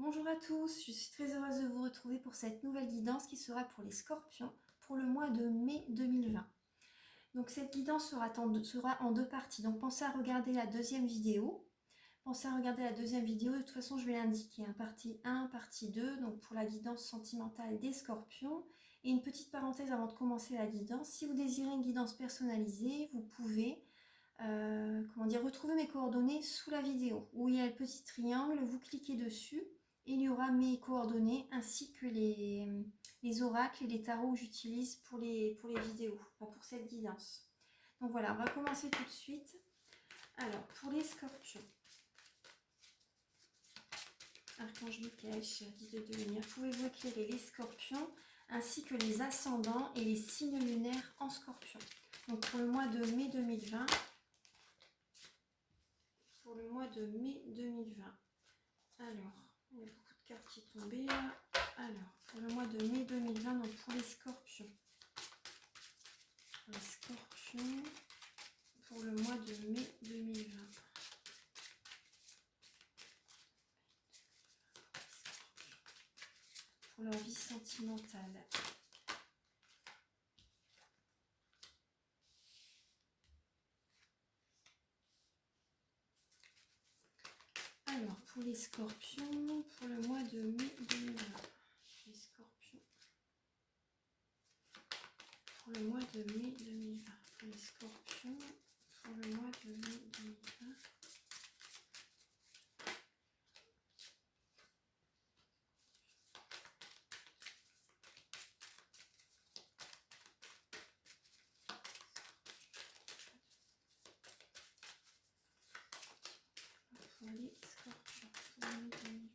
Bonjour à tous, je suis très heureuse de vous retrouver pour cette nouvelle guidance qui sera pour les scorpions pour le mois de mai 2020. Donc cette guidance sera en deux parties, donc pensez à regarder la deuxième vidéo. Pensez à regarder la deuxième vidéo, de toute façon je vais l'indiquer, partie 1, partie 2, donc pour la guidance sentimentale des scorpions. Et une petite parenthèse avant de commencer la guidance, si vous désirez une guidance personnalisée, vous pouvez retrouver mes coordonnées sous la vidéo, où il y a le petit triangle, vous cliquez dessus, et il y aura mes coordonnées ainsi que les oracles et les tarots que j'utilise pour les vidéos, enfin pour cette guidance. Donc voilà, on va commencer tout de suite. Alors, pour les scorpions, Archange Michael, cher guide de lumière, pouvez-vous éclairer les scorpions ainsi que les ascendants et les signes lunaires en scorpion. Donc pour le mois de mai 2020, pour le mois de mai 2020. Alors, il y a beaucoup de cartes qui tombaient là. Alors, pour le mois de mai 2020, donc pour les scorpions. Les scorpions, pour le mois de mai 2020. Pour leur vie sentimentale. Alors, pour les scorpions, pour le mois de mai 2020. Les scorpions. Pour le mois de mai 2020. Pour les scorpions, pour le mois de mai 2020. Pour les scorpions, pour mai 2020.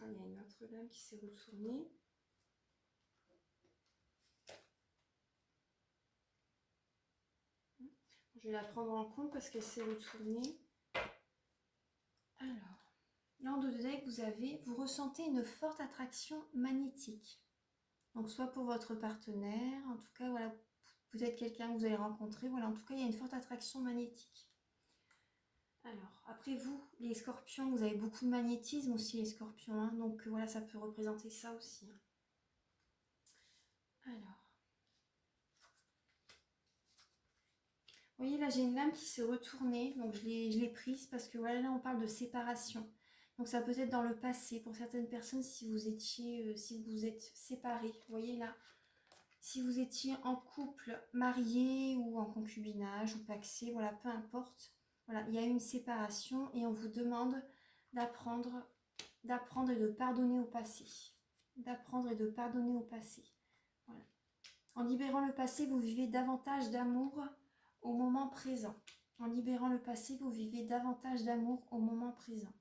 Ah, il y a une autre lame qui s'est retournée. Je vais la prendre en compte parce qu'elle s'est retournée. Alors, là en dos de deck, vous ressentez une forte attraction magnétique. Donc soit pour votre partenaire, en tout cas, voilà, peut-être quelqu'un que vous allez rencontrer. Voilà, en tout cas, il y a une forte attraction magnétique. Alors, après vous, les scorpions, vous avez beaucoup de magnétisme aussi, les scorpions. Hein, donc voilà, ça peut représenter ça aussi. Hein. Alors. Vous voyez, là, j'ai une lame qui s'est retournée. Donc je l'ai prise parce que voilà, là, on parle de séparation. Donc ça peut être dans le passé. Pour certaines personnes, si vous êtes séparés. Vous voyez là, si vous étiez en couple, marié ou en concubinage ou pacsé, voilà, peu importe. Voilà, il y a une séparation et on vous demande d'apprendre et de pardonner au passé. D'apprendre et de pardonner au passé. Voilà. En libérant le passé, vous vivez davantage d'amour au moment présent. En libérant le passé, vous vivez davantage d'amour au moment présent.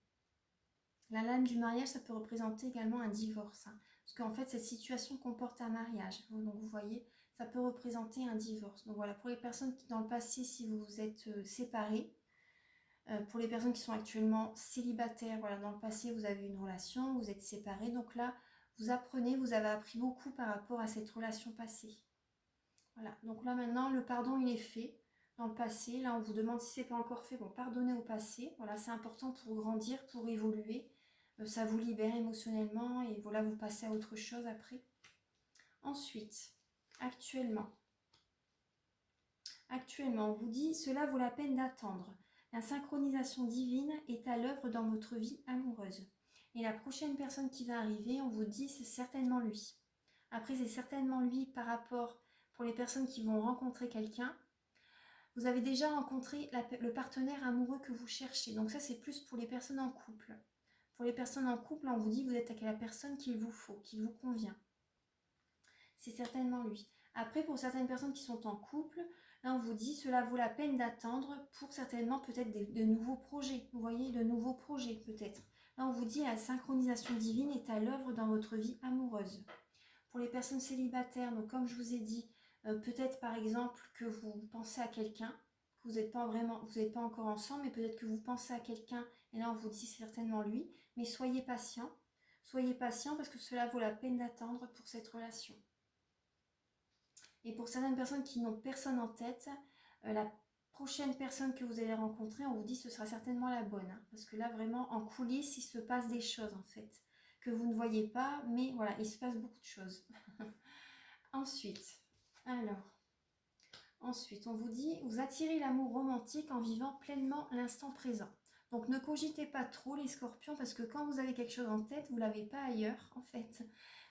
La lame du mariage, ça peut représenter également un divorce. Hein, parce qu'en fait, cette situation comporte un mariage. Donc vous voyez, ça peut représenter un divorce. Donc voilà, pour les personnes qui, dans le passé, si vous vous êtes séparés, pour les personnes qui sont actuellement célibataires, voilà, dans le passé, vous avez une relation, vous êtes séparés. Donc là, vous avez appris beaucoup par rapport à cette relation passée. Voilà, donc là maintenant, le pardon, il est fait dans le passé. Là, on vous demande si ce n'est pas encore fait, bon, pardonnez au passé. Voilà, c'est important pour grandir, pour évoluer. Ça vous libère émotionnellement et voilà, vous passez à autre chose après. Ensuite, actuellement, on vous dit, cela vaut la peine d'attendre. La synchronisation divine est à l'œuvre dans votre vie amoureuse. Et la prochaine personne qui va arriver, on vous dit, c'est certainement lui. Après, c'est certainement lui par rapport, pour les personnes qui vont rencontrer quelqu'un, vous avez déjà rencontré le partenaire amoureux que vous cherchez. Donc ça, c'est plus pour les personnes en couple. Pour les personnes en couple, on vous dit que vous êtes avec la personne qu'il vous faut, qui vous convient. C'est certainement lui. Après, pour certaines personnes qui sont en couple, là, on vous dit cela vaut la peine d'attendre pour certainement peut-être de nouveaux projets. Vous voyez, de nouveaux projets peut-être. Là, on vous dit la synchronisation divine est à l'œuvre dans votre vie amoureuse. Pour les personnes célibataires, donc comme je vous ai dit, peut-être par exemple que vous pensez à quelqu'un, que vous n'êtes pas encore ensemble, mais peut-être que vous pensez à quelqu'un, et là on vous dit certainement lui, mais soyez patient parce que cela vaut la peine d'attendre pour cette relation. Et pour certaines personnes qui n'ont personne en tête, la prochaine personne que vous allez rencontrer, on vous dit que ce sera certainement la bonne. Hein, parce que là, vraiment, en coulisses, il se passe des choses en fait, que vous ne voyez pas, mais voilà, il se passe beaucoup de choses. Ensuite, on vous dit, vous attirez l'amour romantique en vivant pleinement l'instant présent. Donc ne cogitez pas trop les scorpions, parce que quand vous avez quelque chose en tête, vous ne l'avez pas ailleurs en fait.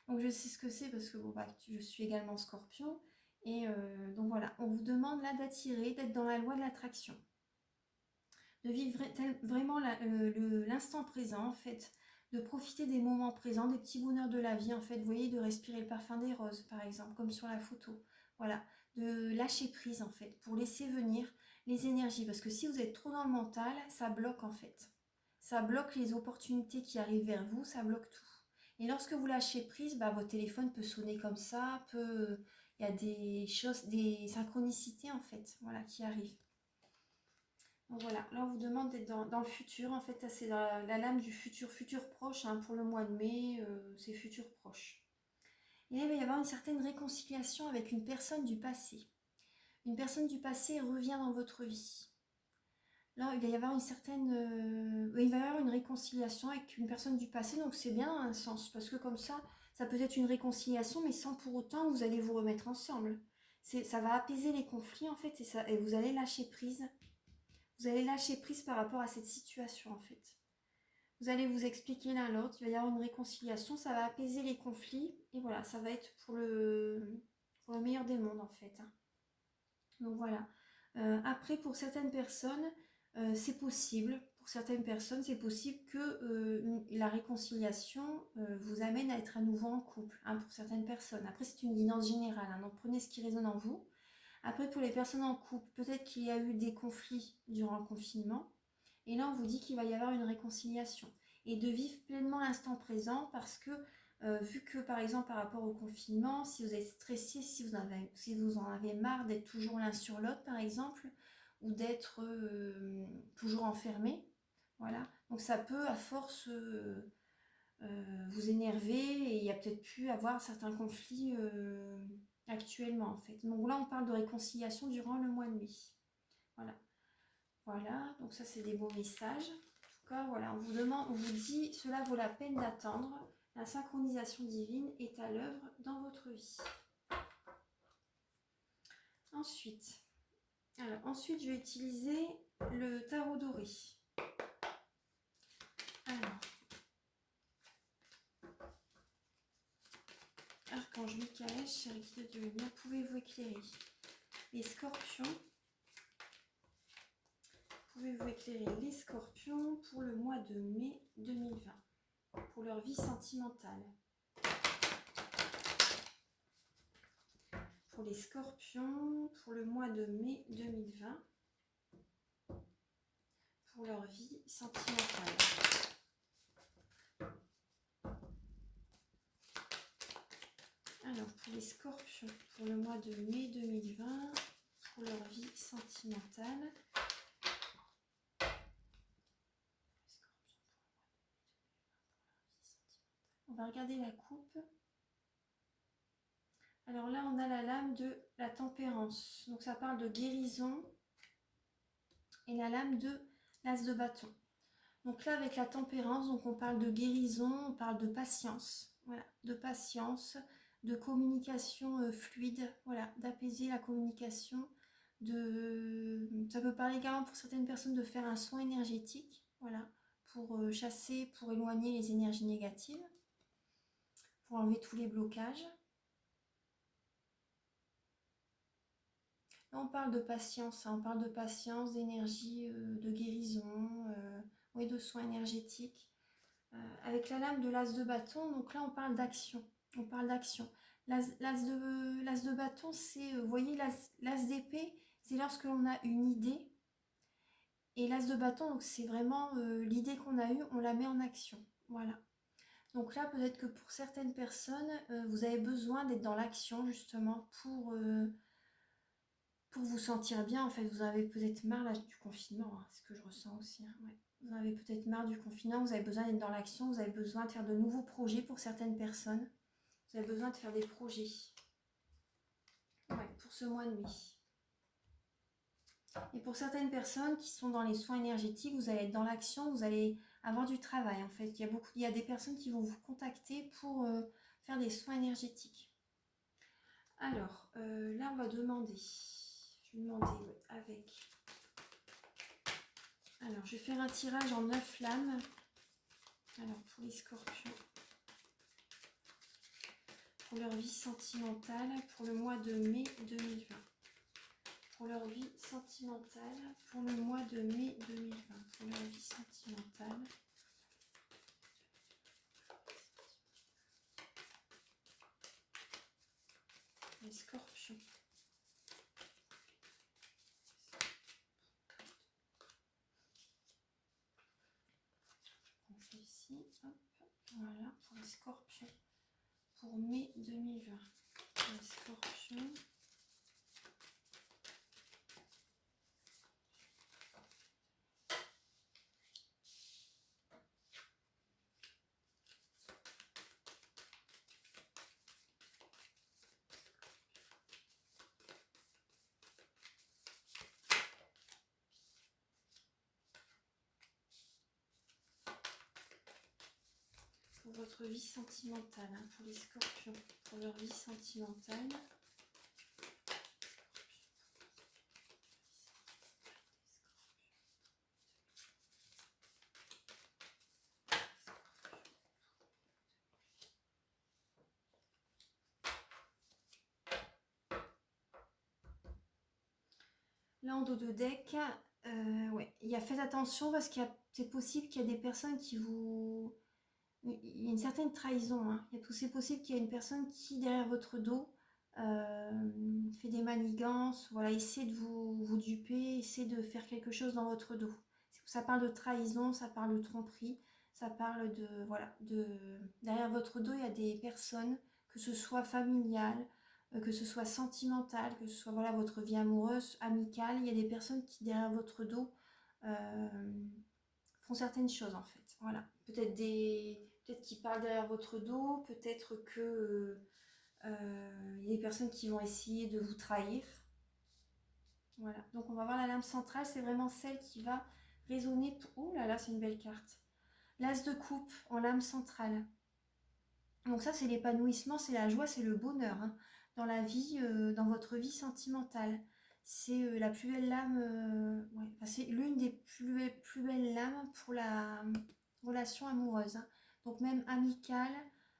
Donc je sais ce que c'est parce que bon, bah, je suis également scorpion. Et donc voilà, on vous demande là d'attirer, d'être dans la loi de l'attraction. De vivre vraiment l'instant présent en fait. De profiter des moments présents, des petits bonheurs de la vie en fait. Vous voyez, de respirer le parfum des roses par exemple, comme sur la photo. Voilà, de lâcher prise en fait, pour laisser venir les énergies. Parce que si vous êtes trop dans le mental, ça bloque en fait. Ça bloque les opportunités qui arrivent vers vous, ça bloque tout. Et lorsque vous lâchez prise, bah, votre téléphone peut sonner comme ça, il y a des choses, des synchronicités en fait, voilà, qui arrivent. Donc voilà, là on vous demande d'être dans le futur, en fait c'est la lame du futur proche, hein, pour le mois de mai, c'est futur proche. Et là il va y avoir une certaine réconciliation avec une personne du passé. Une personne du passé revient dans votre vie. Là il va y avoir il va y avoir une réconciliation avec une personne du passé, donc c'est bien dans un sens, parce que comme ça peut être une réconciliation, mais sans pour autant vous allez vous remettre ensemble. Ça va apaiser les conflits en fait, et vous allez lâcher prise. Vous allez lâcher prise par rapport à cette situation en fait. Vous allez vous expliquer l'un l'autre, il va y avoir une réconciliation, ça va apaiser les conflits et voilà, ça va être pour le meilleur des mondes en fait. Hein. Donc voilà. Après, pour certaines personnes, c'est possible. Pour certaines personnes, c'est possible que la réconciliation vous amène à être à nouveau en couple, hein, pour certaines personnes. Après, c'est une guidance générale, hein, donc prenez ce qui résonne en vous. Après, pour les personnes en couple, peut-être qu'il y a eu des conflits durant le confinement. Et là, on vous dit qu'il va y avoir une réconciliation. Et de vivre pleinement l'instant présent parce que, vu que par exemple par rapport au confinement, si vous êtes stressé, si vous en avez marre d'être toujours l'un sur l'autre par exemple, ou d'être toujours enfermé, voilà. Donc ça peut à force vous énerver et il y a peut-être pu avoir certains conflits actuellement en fait. Donc là, on parle de réconciliation durant le mois de mai. Voilà. Voilà, donc ça c'est des beaux messages. En tout cas, voilà, on vous dit, cela vaut la peine d'attendre. La synchronisation divine est à l'œuvre dans votre vie. Ensuite, je vais utiliser le tarot doré. Alors, Archange Michael, chéri de Dieu, bien pouvez-vous éclairer les scorpions? Pouvez-vous éclairer les scorpions pour le mois de mai 2020, pour leur vie sentimentale? Pour les scorpions, pour le mois de mai 2020, pour leur vie sentimentale. Alors, pour les scorpions, pour le mois de mai 2020, pour leur vie sentimentale. On va regarder la coupe. Alors là, on a la lame de la tempérance. Donc ça parle de guérison. Et la lame de l'as de bâton. Donc là, avec la tempérance, donc on parle de guérison, on parle de patience. Voilà, de patience, de communication fluide. Voilà, d'apaiser la communication. Ça peut parler également pour certaines personnes de faire un soin énergétique. Voilà, pour chasser, pour éloigner les énergies négatives. Pour enlever tous les blocages. Là, on parle de patience, hein, on parle de patience, d'énergie, de guérison, oui, de soins énergétiques. Avec la lame de l'as de bâton, donc là, on parle d'action. On parle d'action. L'as de bâton, c'est, vous voyez, l'as d'épée, c'est lorsque l'on a une idée. Et l'as de bâton, donc c'est vraiment l'idée qu'on a eue, on la met en action. Voilà. Donc là, peut-être que pour certaines personnes, vous avez besoin d'être dans l'action, justement, pour vous sentir bien. En fait, vous avez peut-être marre là, du confinement, hein, c'est ce que je ressens aussi. Hein, ouais. Vous avez peut-être marre du confinement, vous avez besoin d'être dans l'action, vous avez besoin de faire de nouveaux projets pour certaines personnes. Vous avez besoin de faire des projets. Ouais. pour ce mois de mai. Et pour certaines personnes qui sont dans les soins énergétiques, vous allez être dans l'action, vous allez avoir du travail en fait. Il y a des personnes qui vont vous contacter pour faire des soins énergétiques. Alors, là on va demander, je vais demander ouais, avec... Alors, je vais faire un tirage en 9 flammes. Alors, pour les scorpions, pour leur vie sentimentale, pour le mois de mai 2020. Pour leur vie sentimentale, pour le mois de mai 2020. Pour leur vie sentimentale. Les scorpions. Donc ici, hop, voilà, pour les scorpions. Pour mai 2020. Pour les scorpions. Pour votre vie sentimentale, hein, pour les scorpions, pour leur vie sentimentale. Là en dos de deck, ouais, faites attention parce que c'est possible qu'il y a des personnes qui vous... Il y a une certaine trahison, hein. C'est possible qu'il y ait une personne qui, derrière votre dos, fait des manigances, voilà, essaie de vous duper, essaie de faire quelque chose dans votre dos. Ça parle de trahison, ça parle de tromperie, ça parle de... Voilà, derrière votre dos, il y a des personnes, que ce soit familiales, que ce soit sentimentale, que ce soit voilà, votre vie amoureuse, amicale, il y a des personnes qui, derrière votre dos, font certaines choses en fait. Voilà. Peut-être qu'ils parlent derrière votre dos, peut-être que il y a des personnes qui vont essayer de vous trahir. Voilà. Donc on va voir la lame centrale, c'est vraiment celle qui va résonner. Oh là là, c'est une belle carte. L'as de coupe en lame centrale. Donc ça, c'est l'épanouissement, c'est la joie, c'est le bonheur hein, dans la vie, dans votre vie sentimentale. C'est la plus belle lame, ouais, enfin, c'est l'une des plus belles lames pour la relation amoureuse. Hein. Donc même amicale,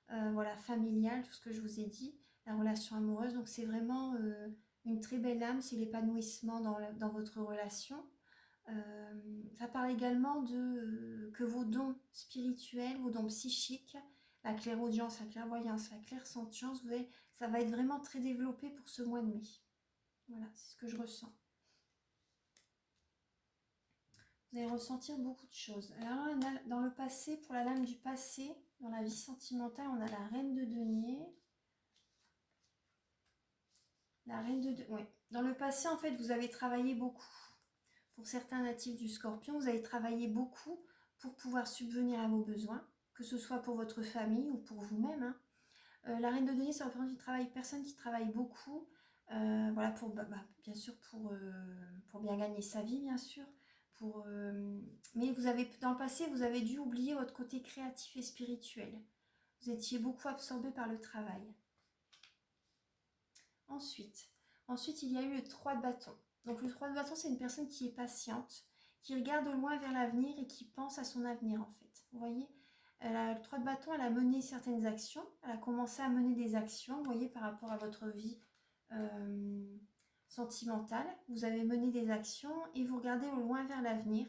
voilà, familiale, tout ce que je vous ai dit, la relation amoureuse. Donc c'est vraiment une très belle lame, c'est l'épanouissement dans votre relation. Ça parle également de que vos dons spirituels, vos dons psychiques, la clairaudience, la clairvoyance, la clairsentience, ça va être vraiment très développé pour ce mois de mai. Voilà, c'est ce que je ressens. Vous allez ressentir beaucoup de choses. Alors, dans le passé, pour la lame du passé, dans la vie sentimentale, on a la reine de denier. La reine de denier, oui. Dans le passé, en fait, vous avez travaillé beaucoup. Pour certains natifs du Scorpion, vous avez travaillé beaucoup pour pouvoir subvenir à vos besoins, que ce soit pour votre famille ou pour vous-même. Hein. La reine de denier, ça représente du travail, personne qui travaille beaucoup, voilà, bien sûr pour bien gagner sa vie, bien sûr. Mais dans le passé, vous avez dû oublier votre côté créatif et spirituel. Vous étiez beaucoup absorbé par le travail. Ensuite, il y a eu le 3 de bâton. Donc le 3 de bâton, c'est une personne qui est patiente, qui regarde au loin vers l'avenir et qui pense à son avenir en fait. Vous voyez, le 3 de bâton, elle a mené certaines actions, elle a commencé à mener des actions, vous voyez, par rapport à votre vie sentimentale. Vous avez mené des actions et vous regardez au loin vers l'avenir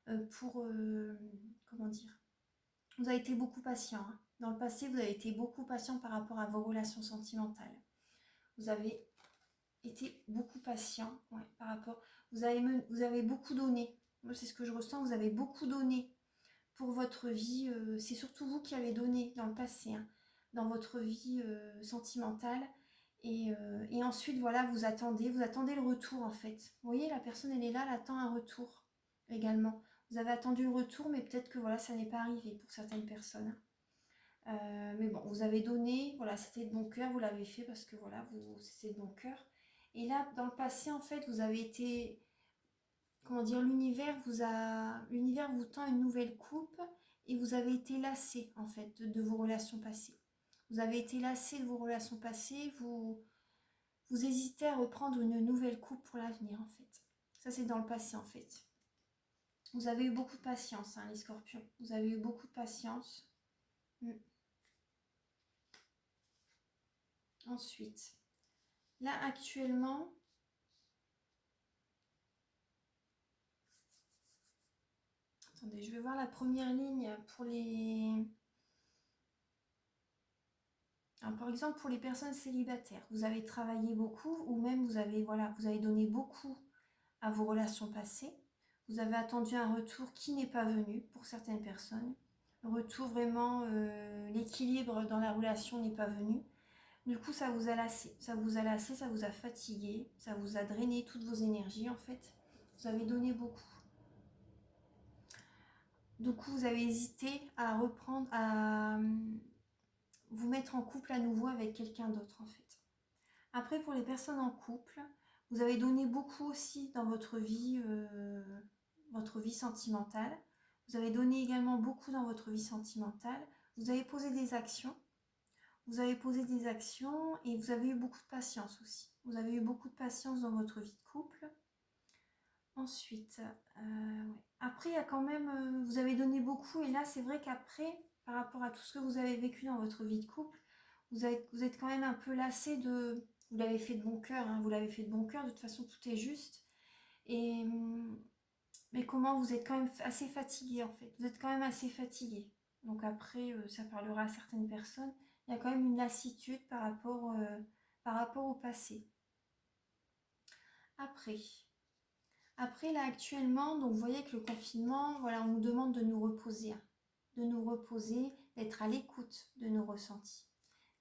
comment dire, vous avez été beaucoup patient. Hein. Dans le passé, vous avez été beaucoup patient par rapport à vos relations sentimentales. Vous avez été beaucoup patient par rapport. Vous avez beaucoup donné. Moi, c'est ce que je ressens. Vous avez beaucoup donné pour votre vie. C'est surtout vous qui avez donné dans le passé, hein, dans votre vie sentimentale. Et ensuite, voilà, vous attendez le retour en fait. Vous voyez, la personne, elle est là, elle attend un retour également. Vous avez attendu le retour, mais peut-être que voilà, ça n'est pas arrivé pour certaines personnes. Mais bon, vous avez donné, voilà, c'était de bon cœur, vous l'avez fait parce que voilà, c'était de bon cœur. Et là, dans le passé, en fait, vous avez été, comment dire, l'univers vous tend une nouvelle coupe et vous avez été lassé, en fait, de vos relations passées. Vous avez été lassé de vos relations passées, vous hésitez à reprendre une nouvelle coupe pour l'avenir, en fait. Ça, c'est dans le passé, en fait. Vous avez eu beaucoup de patience, hein, les scorpions. Vous avez eu beaucoup de patience. Ensuite, là, actuellement, attendez, je vais voir la première ligne pour les... Alors, par exemple, pour les personnes célibataires, vous avez travaillé beaucoup ou même vous avez donné beaucoup à vos relations passées. Vous avez attendu un retour qui n'est pas venu pour certaines personnes. Le retour vraiment, l'équilibre dans la relation n'est pas venu. Du coup, ça vous a lassé. Ça vous a lassé, ça vous a fatigué, ça vous a drainé toutes vos énergies en fait. Vous avez donné beaucoup. Du coup, vous avez hésité à reprendre, à vous mettre en couple à nouveau avec quelqu'un d'autre en fait. Après, pour les personnes en couple, vous avez donné beaucoup aussi dans votre vie sentimentale. Vous avez donné également beaucoup dans votre vie sentimentale. Vous avez posé des actions. Vous avez posé des actions et vous avez eu beaucoup de patience aussi. Vous avez eu beaucoup de patience dans votre vie de couple. Ensuite, ouais. Après, il y a quand même, vous avez donné beaucoup et là, c'est vrai qu'après, par rapport à tout ce que vous avez vécu dans votre vie de couple, vous êtes quand même un peu lassé de... Vous l'avez fait de bon cœur, hein, vous l'avez fait de bon cœur, de toute façon, tout est juste. Et, mais comment vous êtes quand même assez fatigué en fait. Vous êtes quand même assez fatigué. Donc après, ça parlera à certaines personnes. Il y a quand même une lassitude par rapport au passé. Après là actuellement, donc vous voyez que le confinement, voilà, on nous demande de nous reposer, hein. De nous reposer, d'être à l'écoute de nos ressentis.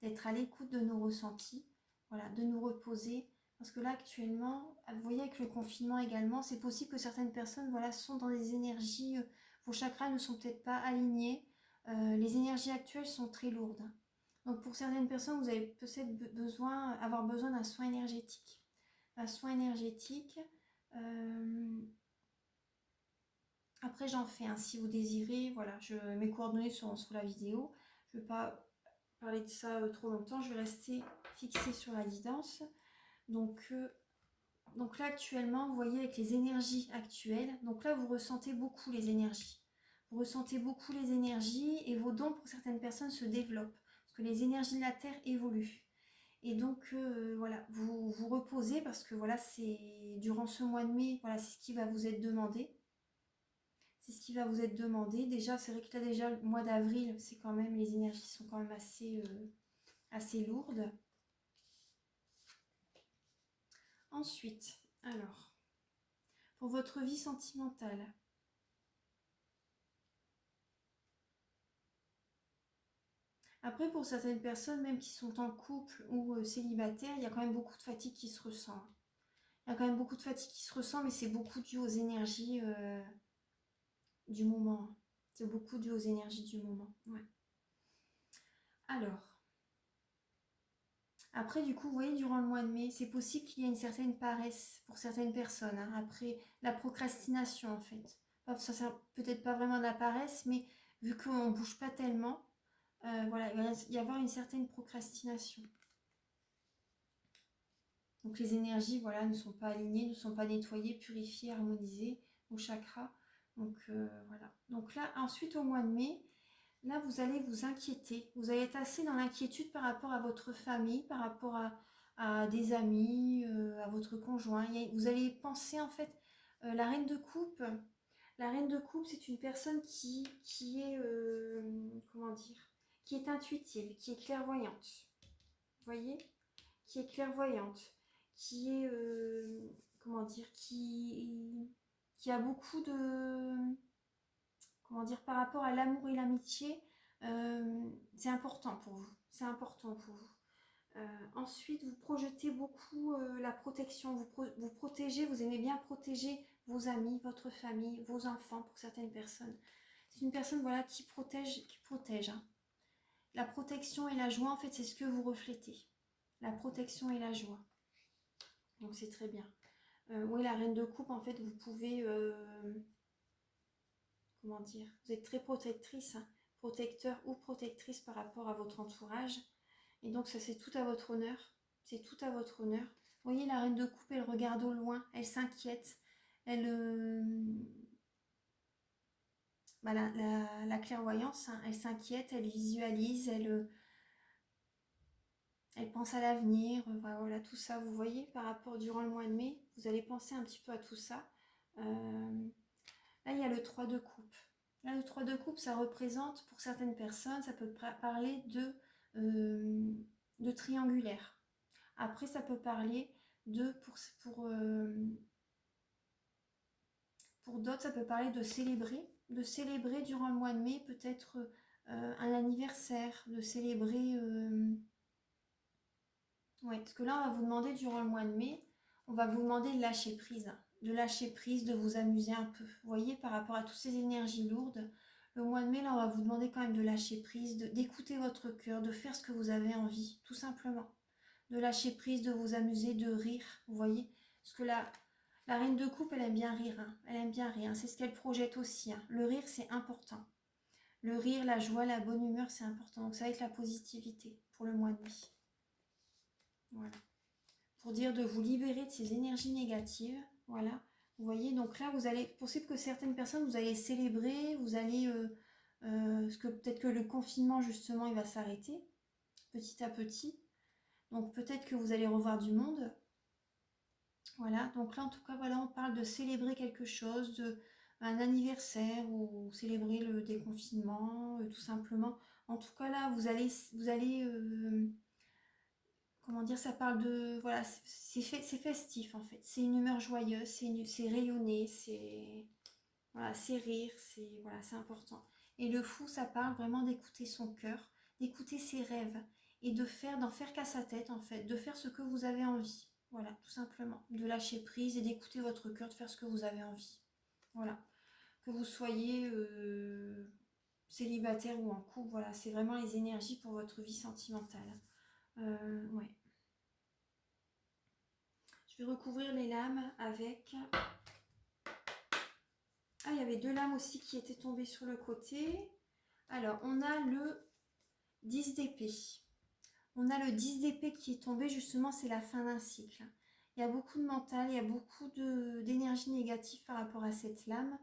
D'être à l'écoute de nos ressentis, voilà, de nous reposer. Parce que là actuellement, vous voyez avec le confinement également, c'est possible que certaines personnes voilà, sont dans des énergies, vos chakras ne sont peut-être pas alignés, les énergies actuelles sont très lourdes. Donc pour certaines personnes, vous allez peut-être avoir besoin d'un soin énergétique. Un soin énergétique. Après j'en fais un si vous désirez, voilà, mes coordonnées seront sous la vidéo. Je ne vais pas parler de ça trop longtemps, je vais rester fixée sur la guidance. Donc là actuellement, vous voyez avec les énergies actuelles, donc là vous ressentez beaucoup les énergies. Vous ressentez beaucoup les énergies et vos dons pour certaines personnes se développent. Parce que les énergies de la Terre évoluent. Et donc voilà, vous vous reposez parce que voilà, c'est durant ce mois de mai, voilà, c'est ce qui va vous être demandé. C'est ce qui va vous être demandé. Déjà, c'est vrai que là déjà le mois d'avril, c'est quand même, les énergies sont quand même assez lourdes. Ensuite, alors, pour votre vie sentimentale. Après, pour certaines personnes, même qui sont en couple ou célibataires, il y a quand même beaucoup de fatigue qui se ressent. Il y a quand même beaucoup de fatigue qui se ressent, mais c'est beaucoup dû aux énergies du moment. C'est beaucoup dû aux énergies du moment. Ouais. Alors, après, du coup, vous voyez, durant le mois de mai, c'est possible qu'il y ait une certaine paresse pour certaines personnes. Hein. Après, la procrastination, en fait. Ça sert peut-être pas vraiment de la paresse, mais vu qu'on ne bouge pas tellement, voilà, il va y avoir une certaine procrastination. Donc les énergies, voilà, ne sont pas alignées, ne sont pas nettoyées, purifiées, harmonisées au chakra. Donc voilà. Donc là, ensuite au mois de mai, là vous allez vous inquiéter. Vous allez être assez dans l'inquiétude par rapport à votre famille, par rapport à des amis, à votre conjoint. Vous allez penser en fait, la reine de coupe. La reine de coupe, c'est une personne qui est, comment dire, qui est intuitive, qui est clairvoyante. Vous voyez? Qui est clairvoyante, qui est, comment dire, qui a beaucoup de, comment dire, par rapport à l'amour et l'amitié, c'est important pour vous. C'est important pour vous. Ensuite, vous projetez beaucoup la protection, vous protégez, vous aimez bien protéger vos amis, votre famille, vos enfants pour certaines personnes. C'est une personne voilà, qui protège. Hein. La protection et la joie, en fait, c'est ce que vous reflétez. La protection et la joie. Donc c'est très bien. Oui, la reine de coupe, en fait, vous pouvez, comment dire, vous êtes très protectrice, hein, protecteur ou protectrice par rapport à votre entourage. Et donc ça, c'est tout à votre honneur. C'est tout à votre honneur. Vous voyez, la reine de coupe, elle regarde au loin, elle s'inquiète. Elle, bah, la clairvoyance, hein, elle s'inquiète, elle visualise, elle pense à l'avenir, voilà, tout ça, vous voyez, par rapport durant le mois de mai, vous allez penser un petit peu à tout ça. Là, il y a le 3 de coupe. Là, le 3 de coupe, ça représente, pour certaines personnes, ça peut parler de triangulaire. Après, ça peut parler de, pour d'autres, ça peut parler de célébrer durant le mois de mai, peut-être un anniversaire, de célébrer... ouais, parce que là, on va vous demander durant le mois de mai, on va vous demander de lâcher prise, de vous amuser un peu. Vous voyez, par rapport à toutes ces énergies lourdes, le mois de mai, là, on va vous demander quand même de lâcher prise, d'écouter votre cœur, de faire ce que vous avez envie, tout simplement. De lâcher prise, de vous amuser, de rire, vous voyez. Parce que la reine de coupe, elle aime bien rire, hein. Elle aime bien rire, c'est ce qu'elle projette aussi, hein. Le rire, c'est important. Le rire, la joie, la bonne humeur, c'est important. Donc ça va être la positivité pour le mois de mai. Voilà. Pour dire de vous libérer de ces énergies négatives. Voilà. Vous voyez, donc là, vous allez, possible que certaines personnes, vous allez célébrer, vous allez, parce que peut-être que le confinement, justement, il va s'arrêter petit à petit. Donc peut-être que vous allez revoir du monde. Voilà, donc là, en tout cas, voilà, on parle de célébrer quelque chose, un anniversaire ou célébrer le déconfinement, tout simplement. En tout cas, là, vous allez comment dire, ça parle de, voilà, c'est festif en fait, c'est une humeur joyeuse, c'est rayonner, c'est, voilà, c'est rire, c'est, voilà, c'est important. Et le fou, ça parle vraiment d'écouter son cœur, d'écouter ses rêves et d'en faire qu'à sa tête en fait, de faire ce que vous avez envie, voilà, tout simplement, de lâcher prise et d'écouter votre cœur, de faire ce que vous avez envie, voilà, que vous soyez célibataire ou en couple, voilà, c'est vraiment les énergies pour votre vie sentimentale. Ouais. Je vais recouvrir les lames avec... Ah, il y avait deux lames aussi qui étaient tombées sur le côté. Alors, on a le 10 d'épée. On a le 10 d'épée qui est tombé, justement, c'est la fin d'un cycle. Il y a beaucoup de mental, il y a beaucoup d'énergie négative par rapport à cette lame.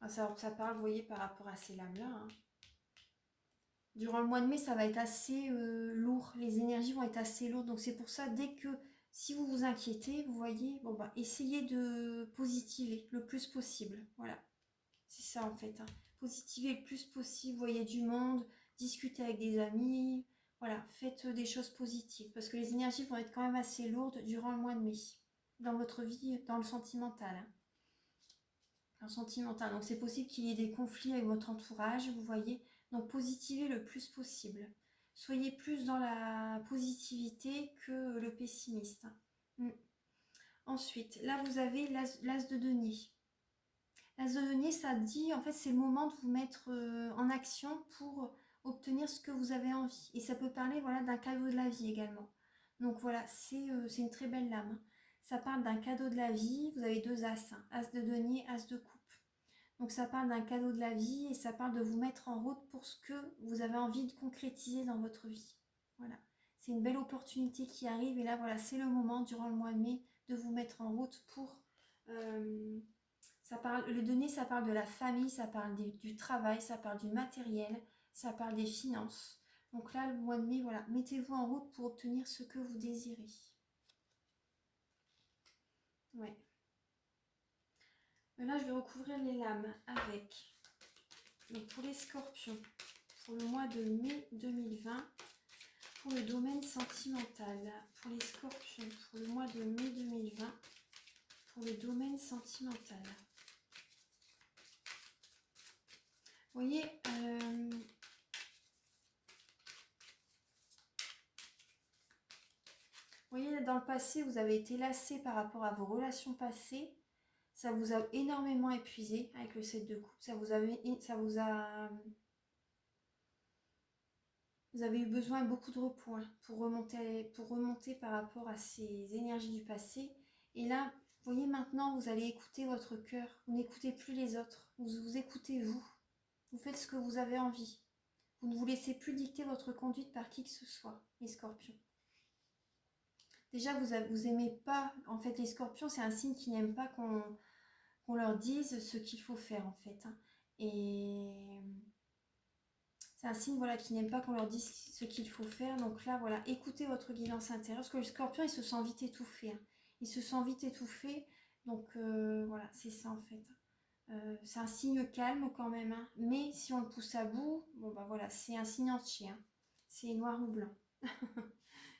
Ça parle, vous voyez, par rapport à ces lames-là, hein. Durant le mois de mai, ça va être assez lourd. Les énergies vont être assez lourdes. Donc c'est pour ça, dès que, si vous vous inquiétez, vous voyez, bon bah, essayez de positiver le plus possible. Voilà, c'est ça en fait, hein. Positiver le plus possible, voyez du monde, discutez avec des amis. Voilà, faites des choses positives. Parce que les énergies vont être quand même assez lourdes durant le mois de mai. Dans votre vie, dans le sentimental, hein. Sentimental. Donc c'est possible qu'il y ait des conflits avec votre entourage, vous voyez. Donc positivez le plus possible. Soyez plus dans la positivité que le pessimiste. Mm. Ensuite, là vous avez l'as de denier. L'as de denier, ça dit, en fait, c'est le moment de vous mettre en action pour obtenir ce que vous avez envie. Et ça peut parler, voilà, d'un cadeau de la vie également. Donc voilà, c'est une très belle lame. Ça parle d'un cadeau de la vie. Vous avez deux as, hein. As de denier, as de coupe. Donc ça parle d'un cadeau de la vie et ça parle de vous mettre en route pour ce que vous avez envie de concrétiser dans votre vie. Voilà, c'est une belle opportunité qui arrive et là voilà, c'est le moment durant le mois de mai de vous mettre en route pour... le donner, ça parle de la famille, ça parle du travail, ça parle du matériel, ça parle des finances. Donc là, le mois de mai, voilà, mettez-vous en route pour obtenir ce que vous désirez. Ouais. Là, je vais recouvrir les lames avec... Donc pour les scorpions, pour le mois de mai 2020, pour le domaine sentimental. Pour les scorpions, pour le mois de mai 2020, pour le domaine sentimental. Vous voyez, dans le passé, vous avez été lassé par rapport à vos relations passées. Ça vous a énormément épuisé avec le 7 de coupe. Ça vous a Vous avez eu besoin de beaucoup de repos hein, pour remonter par rapport à ces énergies du passé. Et là, vous voyez, maintenant, vous allez écouter votre cœur. Vous n'écoutez plus les autres. Vous écoutez vous. Vous faites ce que vous avez envie. Vous ne vous laissez plus dicter votre conduite par qui que ce soit, les scorpions. Déjà, vous aimez pas, en fait, les scorpions, c'est un signe qui n'aime pas qu'on leur dise ce qu'il faut faire, en fait. Hein. Et c'est un signe voilà, qui n'aime pas qu'on leur dise ce qu'il faut faire. Donc là, voilà, écoutez votre guidance intérieure. Parce que le scorpion, il se sent vite étouffé. Hein. Il se sent vite étouffé. Donc voilà, c'est ça, en fait. C'est un signe calme quand même. Hein. Mais si on le pousse à bout, bon bah voilà, c'est un signe entier. Hein. C'est noir ou blanc.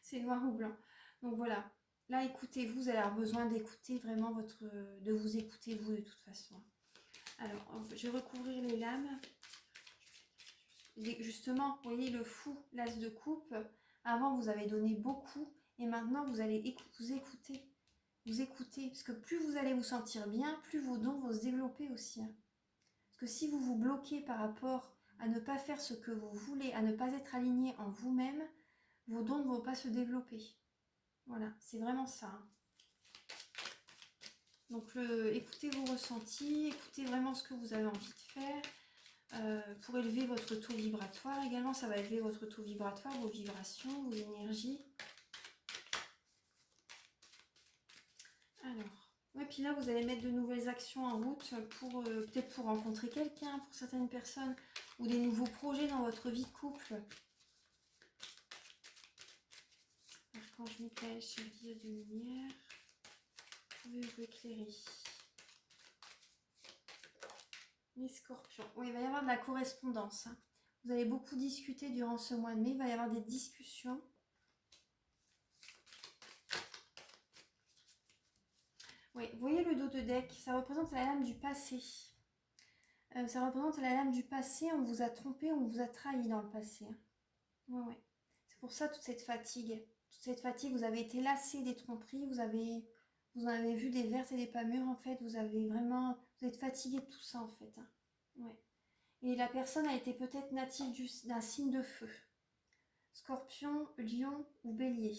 C'est noir ou blanc. Donc voilà. Là, écoutez-vous, vous allez avoir besoin d'écouter vraiment de vous écouter vous de toute façon. Alors, je vais recouvrir les lames. Justement, vous voyez le fou, l'as de coupe. Avant, vous avez donné beaucoup et maintenant, vous allez vous écouter. Vous écoutez. Parce que plus vous allez vous sentir bien, plus vos dons vont se développer aussi. Hein. Parce que si vous vous bloquez par rapport à ne pas faire ce que vous voulez, à ne pas être aligné en vous-même, vos dons ne vont pas se développer. Voilà, c'est vraiment ça. Hein. Donc, écoutez vos ressentis, écoutez vraiment ce que vous avez envie de faire. Pour élever votre taux vibratoire également, ça va élever votre taux vibratoire, vos vibrations, vos énergies. Alors, ouais, puis là vous allez mettre de nouvelles actions en route pour peut-être pour rencontrer quelqu'un, pour certaines personnes, ou des nouveaux projets dans votre vie de couple. Archange Michael, chevalier de lumière, pouvez-vous éclairer? Les scorpions. Oui, il va y avoir de la correspondance. Hein. Vous allez beaucoup discuter durant ce mois de mai. Il va y avoir des discussions. Oui, vous voyez le dos de deck, ça représente la lame du passé. Ça représente la lame du passé, on vous a trompé, on vous a trahi dans le passé. Ouais, ouais. C'est pour ça toute cette fatigue. Toute cette fatigue, vous avez été lassé des tromperies, vous en avez vu des vertes et des pas mûres en fait, vous êtes fatigué de tout ça en fait. Hein. Ouais. Et la personne a été peut-être native d'un signe de feu. Scorpion, lion ou bélier.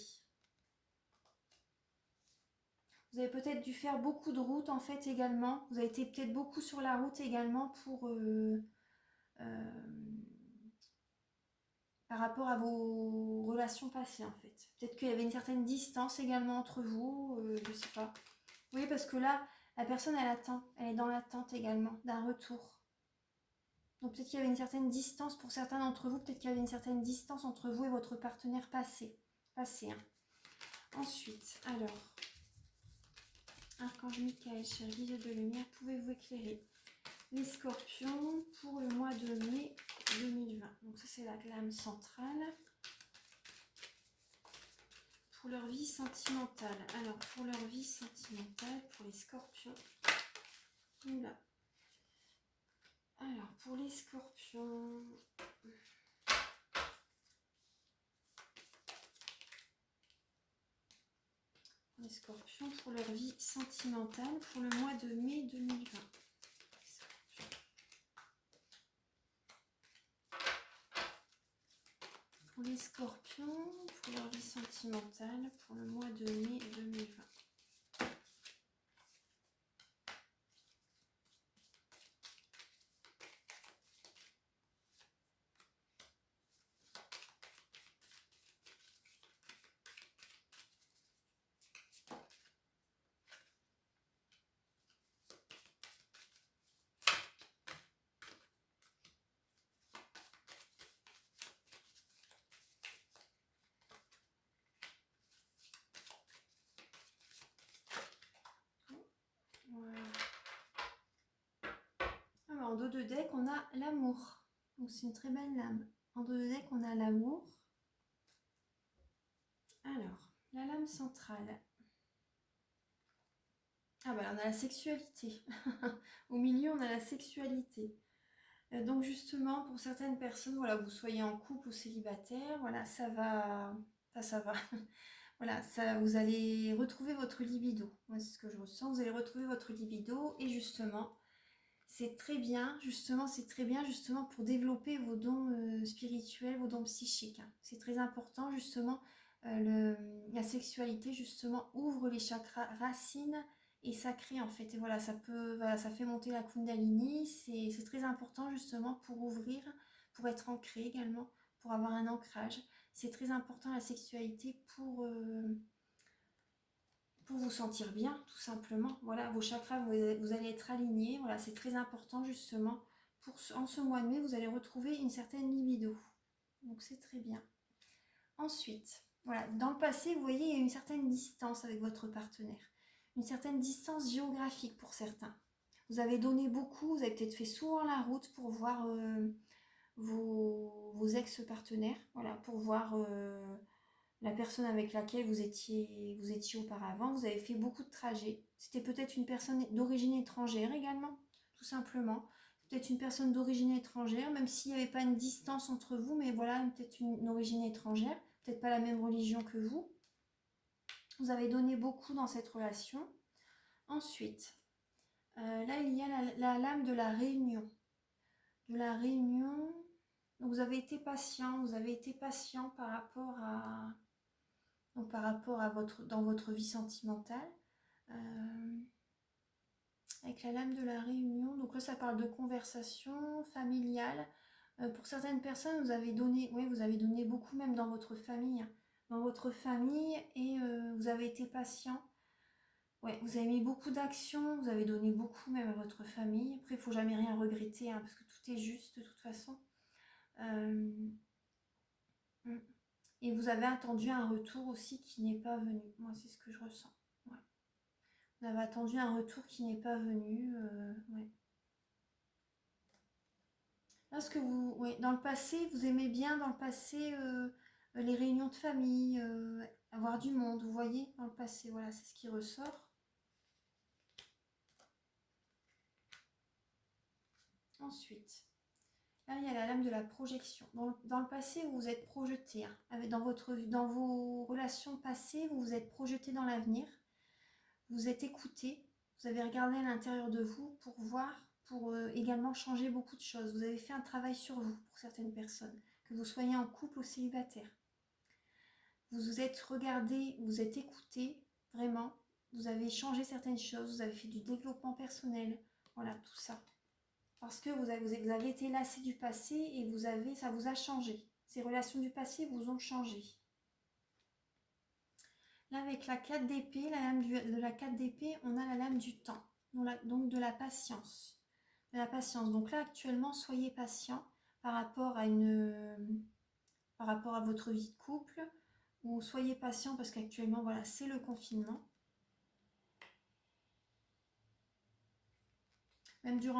Vous avez peut-être dû faire beaucoup de routes en fait également. Vous avez été peut-être beaucoup sur la route également pour par rapport à vos relations passées en fait. Peut-être qu'il y avait une certaine distance également entre vous, je sais pas. Vous voyez parce que là, la personne elle attend, elle est dans l'attente également d'un retour. Donc peut-être qu'il y avait une certaine distance pour certains d'entre vous, peut-être qu'il y avait une certaine distance entre vous et votre partenaire passé. Hein. Ensuite, alors... Archange Michael, cher guide de lumière, pouvez-vous éclairer les scorpions pour le mois de mai 2020? Donc ça c'est la lame centrale. Pour leur vie sentimentale. Alors pour leur vie sentimentale, pour les scorpions. Oula. Alors pour les scorpions... Les scorpions pour leur vie sentimentale pour le mois de mai 2020. Pour les scorpions, pour leur vie sentimentale pour le mois de mai 2020. Voilà. Alors, en dos de deck, on a l'amour. Donc, c'est une très belle lame. En dos de deck, on a l'amour. Alors, la lame centrale. Ah bah, on a la sexualité. Au milieu, on a la sexualité. Donc, justement, pour certaines personnes, voilà, vous soyez en couple ou célibataire, voilà, ça va. Ça va. Voilà, vous allez retrouver votre libido. Moi, c'est ce que je ressens. Vous allez retrouver votre libido et justement, c'est très bien, justement, c'est très bien justement pour développer vos dons spirituels, vos dons psychiques, hein. C'est très important, justement, la sexualité, justement, ouvre les chakras racines et sacrés, en fait. Et voilà, voilà, ça fait monter la Kundalini, c'est très important, justement, pour ouvrir, pour être ancré également, pour avoir un ancrage. C'est très important la sexualité pour vous sentir bien, tout simplement. Voilà, vos chakras, vous allez être alignés. Voilà, c'est très important justement. En ce mois de mai, vous allez retrouver une certaine libido. Donc c'est très bien. Ensuite, voilà, dans le passé, vous voyez, il y a une certaine distance avec votre partenaire. Une certaine distance géographique pour certains. Vous avez donné beaucoup, vous avez peut-être fait souvent la route pour voir vos ex-partenaires. Voilà, pour voir la personne avec laquelle vous étiez auparavant. Vous avez fait beaucoup de trajets. C'était peut-être une personne d'origine étrangère également, tout simplement. Peut-être une personne d'origine étrangère, même s'il n'y avait pas une distance entre vous, mais voilà, peut-être une origine étrangère, peut-être pas la même religion que vous. Vous avez donné beaucoup dans cette relation. Ensuite, là, il y a la lame de la réunion. De la réunion, donc vous avez été patient par rapport à dans votre vie sentimentale. Avec la lame de la réunion, donc là ça parle de conversation familiale. Pour certaines personnes, vous avez donné beaucoup même dans votre famille. Et vous avez été patient. Ouais, vous avez mis beaucoup d'actions, vous avez donné beaucoup même à votre famille. Après, il ne faut jamais rien regretter, hein, parce que tout est juste de toute façon. Euh, Et vous avez attendu un retour aussi qui n'est pas venu. Moi, c'est ce que je ressens. Ouais. Vous avez attendu un retour qui n'est pas venu. Ouais. Parce que dans le passé, vous aimez bien dans le passé les réunions de famille, avoir du monde, vous voyez, dans le passé. Voilà, c'est ce qui ressort. Ensuite, là, il y a la lame de la projection. Dans le passé, vous vous êtes projeté. Hein, dans vos relations passées, vous vous êtes projeté dans l'avenir. Vous êtes écouté. Vous avez regardé à l'intérieur de vous pour voir, pour également changer beaucoup de choses. Vous avez fait un travail sur vous pour certaines personnes, que vous soyez en couple ou célibataire. Vous vous êtes regardé, vous êtes écouté, vraiment. Vous avez changé certaines choses, vous avez fait du développement personnel. Voilà, tout ça. Parce que vous avez été lassé du passé et ça vous a changé. Ces relations du passé vous ont changé. Là, avec la 4 d'épée, la lame de la 4 d'épée, on a la lame du temps. Donc de la patience. De la patience. Donc là, actuellement, soyez patient par rapport à votre vie de couple, ou soyez patient parce qu'actuellement, voilà, c'est le confinement. Même durant